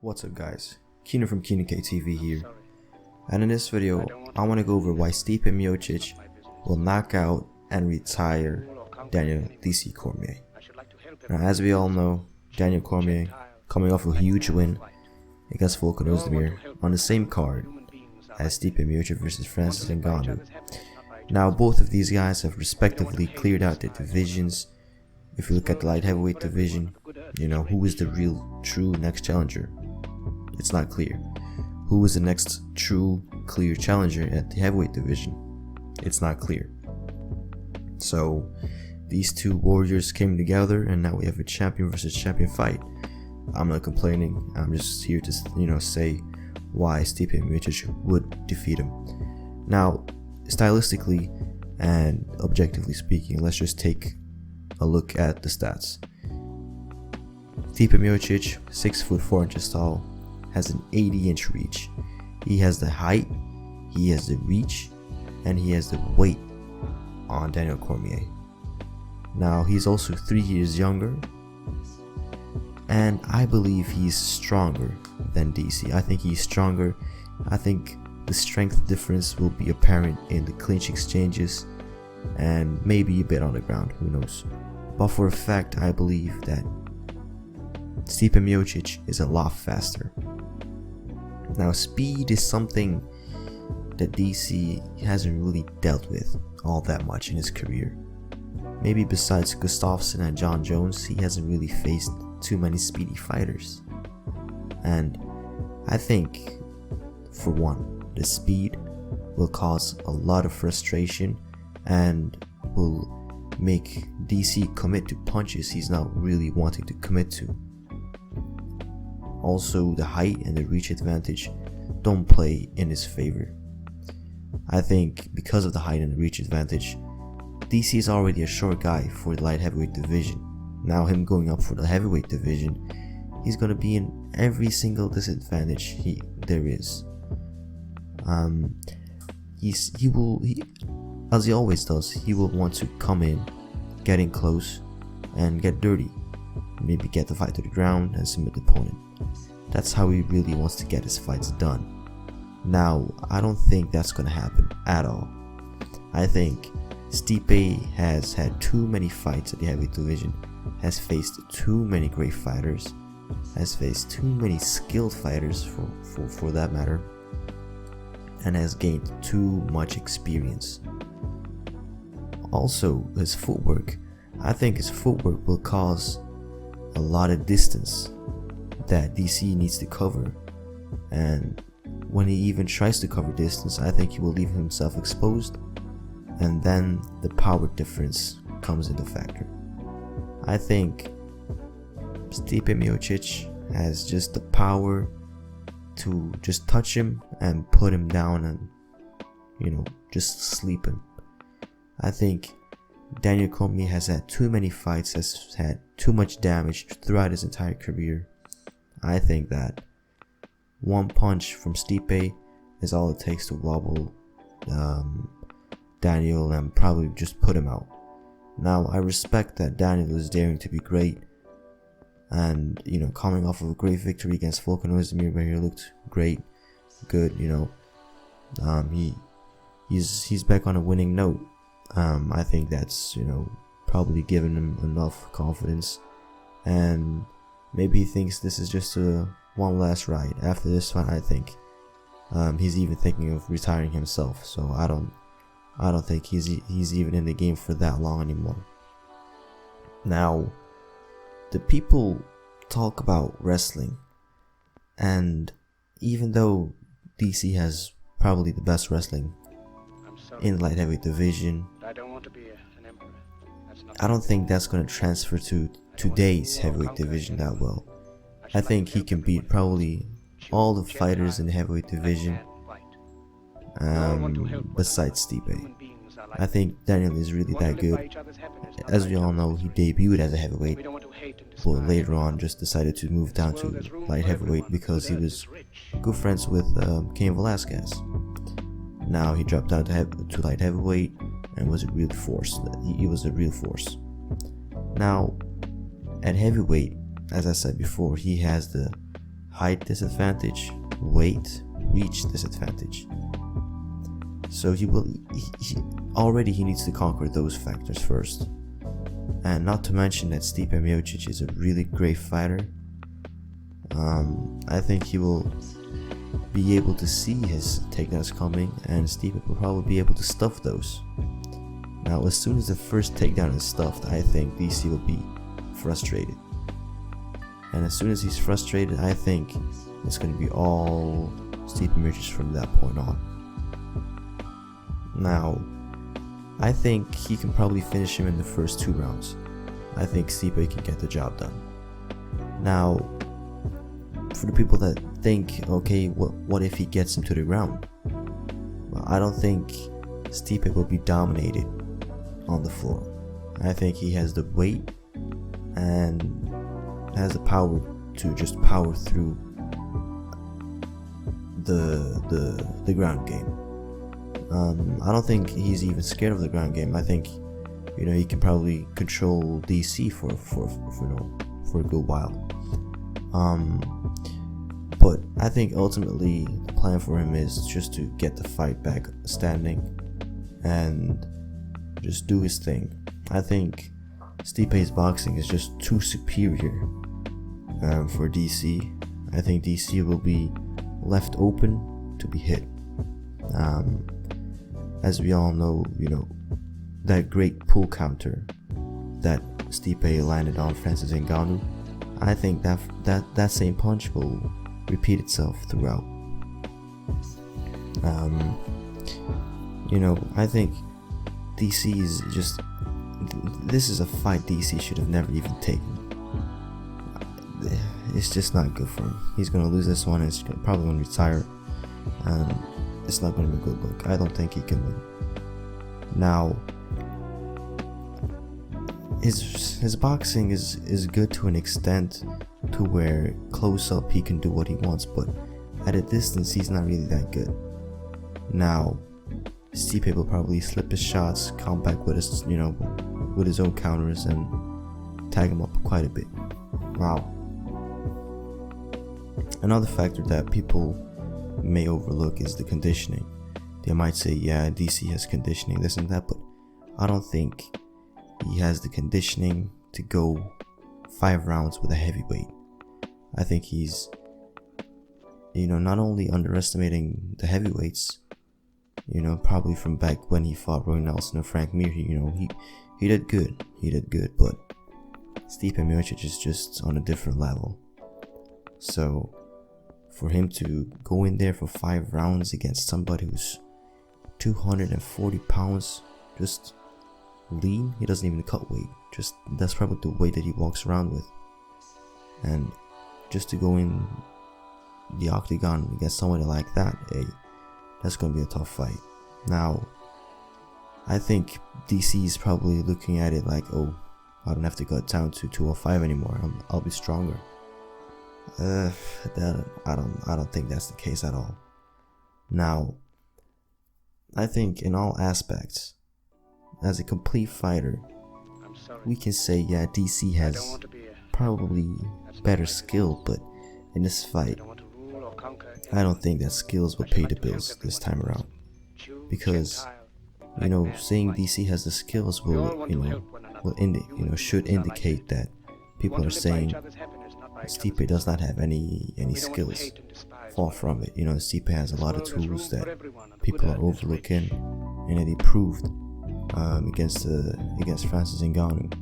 What's up guys, Kenank from Kenank TV here, and in this video I want to go over why Stipe Miocic will knock out and retire Daniel Cormier. Now, as we all know, Daniel Cormier coming off a huge win against Ozdemir on the same card as Stipe Miocic versus Francis Ngannou. Now both of these guys have respectively cleared out their divisions. If you look at the light heavyweight division, you know, who is the real true next challenger? It's not clear. Who is the next true clear challenger at the heavyweight division? It's not clear. So these two warriors came together and now we have a champion versus champion fight. I'm not complaining, I'm just here to say why Stipe Miocic would defeat him. Now stylistically and objectively speaking, let's just take a look at the stats. Stipe Miocic, 6'4" tall, has an 80-inch reach. He has the height, he has the reach, and he has the weight on Daniel Cormier. Now he's also 3 years younger, and I believe he's stronger than DC. I think he's stronger. I think the strength difference will be apparent in the clinch exchanges and maybe a bit on the ground, who knows. But for a fact, I believe that Stipe Miocic is a lot faster. Now speed is something that DC hasn't really dealt with all that much in his career. Maybe besides Gustafsson and John Jones, he hasn't really faced too many speedy fighters. And I think, for one, the speed will cause a lot of frustration and will make DC commit to punches he's not really wanting to commit to. Also, the height and the reach advantage don't play in his favor. I think because of the height and the reach advantage, DC is already a short guy for the light heavyweight division. Now him going up for the heavyweight division, he's gonna be in every single disadvantage there is. As he always does, he will want to come in, get in close, and get dirty. Maybe get the fight to the ground and submit the opponent. That's how he really wants to get his fights done. Now, I don't think that's gonna happen at all. I think Stipe has had too many fights at the heavyweight division, has faced too many great fighters, has faced too many skilled fighters for that matter, and has gained too much experience. Also, his footwork. I think his footwork will cause a lot of distance that DC needs to cover, and when he even tries to cover distance, I think he will leave himself exposed, and then the power difference comes into factor. I think Stipe Miocic has just the power to just touch him and put him down and just sleep him. I think Daniel Cormier has had too many fights, has had too much damage throughout his entire career. I think that one punch from Stipe is all it takes to wobble Daniel and probably just put him out. Now I respect that Daniel is daring to be great, and coming off of a great victory against Ozdemir where he looked great, good. He's back on a winning note. I think that's probably given him enough confidence, and maybe he thinks this is just one last ride. After this fight, I think he's even thinking of retiring himself. So I don't think he's even in the game for that long anymore. Now, the people talk about wrestling, and even though DC has probably the best wrestling in the light heavyweight division, I don't think that's going to transfer to today's heavyweight division that well. I think he can beat probably all the fighters in the heavyweight division besides Stipe. I think Daniel is really that good. As we all know, he debuted as a heavyweight, but later on just decided to move down to light heavyweight because he was good friends with Cain Velasquez. Now he dropped down to light heavyweight and was a real force. He was a real force. Now, at heavyweight, as I said before, he has the height disadvantage, weight, reach disadvantage. So he needs to conquer those factors first. And not to mention that Stipe Miocic is a really great fighter. I think he will be able to see his takedowns coming, and Stipe will probably be able to stuff those. Now, as soon as the first takedown is stuffed, I think DC will be frustrated. And as soon as he's frustrated, I think it's going to be all Stipe Miocic from that point on. Now, I think he can probably finish him in the first 2 rounds. I think Stipe can get the job done. Now, for the people that think, okay, what if he gets him to the ground? Well, I don't think Stipe will be dominated on the floor. I think he has the weight and has the power to just power through the ground game. I don't think he's even scared of the ground game. I think, he can probably control DC for a good while. But I think ultimately the plan for him is just to get the fight back standing and just do his thing. I think Stipe's boxing is just too superior for DC. I think DC will be left open to be hit. As we all know, that great pull counter that Stipe landed on Francis Ngannou, I think that same punch will repeat itself throughout. I think DC is just, this is a fight DC should have never even taken. It's just not good for him. He's gonna lose this one. He's probably gonna retire, and it's not gonna be a good look. I don't think he can win. Now, his boxing is good to an extent, to where close up he can do what he wants, but at a distance he's not really that good. Now, Stipe will probably slip his shots, come back with his with his own counters, and tag him up quite a bit. Wow. Another factor that people may overlook is the conditioning. They might say, yeah, DC has conditioning, this and that, but I don't think he has the conditioning to go 5 rounds with a heavyweight. I think he's, not only underestimating the heavyweights, probably from back when he fought Roy Nelson and Frank Mir, he did good. He did good, but Stipe Miocic is just on a different level. So, for him to go in there for 5 rounds against somebody who's 240 pounds, just lean, he doesn't even cut weight, just that's probably the weight that he walks around with, and just to go in the octagon against somebody like that, hey, that's gonna be a tough fight. Now, I think DC is probably looking at it like, oh, I don't have to cut down to 205 anymore, I'll be stronger. I don't think that's the case at all. Now, I think in all aspects, as a complete fighter, we can say, yeah, DC has probably better skill, but in this fight, I don't think that skills will pay the bills this time around. Because, saying DC has the skills should indicate that people are saying Stipe does not have any skills. Far from it. Stipe has a lot of tools that people are overlooking, and that he proved against Francis Ngannou.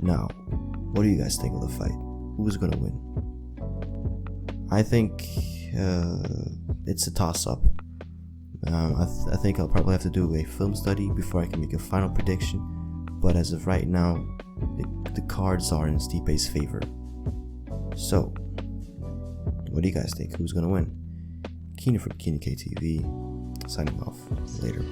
Now, what do you guys think of the fight? Who's gonna win? I think it's a toss-up. I think I'll probably have to do a film study before I can make a final prediction. But as of right now, the cards are in Stipe's favor. So, what do you guys think? Who's gonna win? Kenank from Kenank TV, signing off. Later.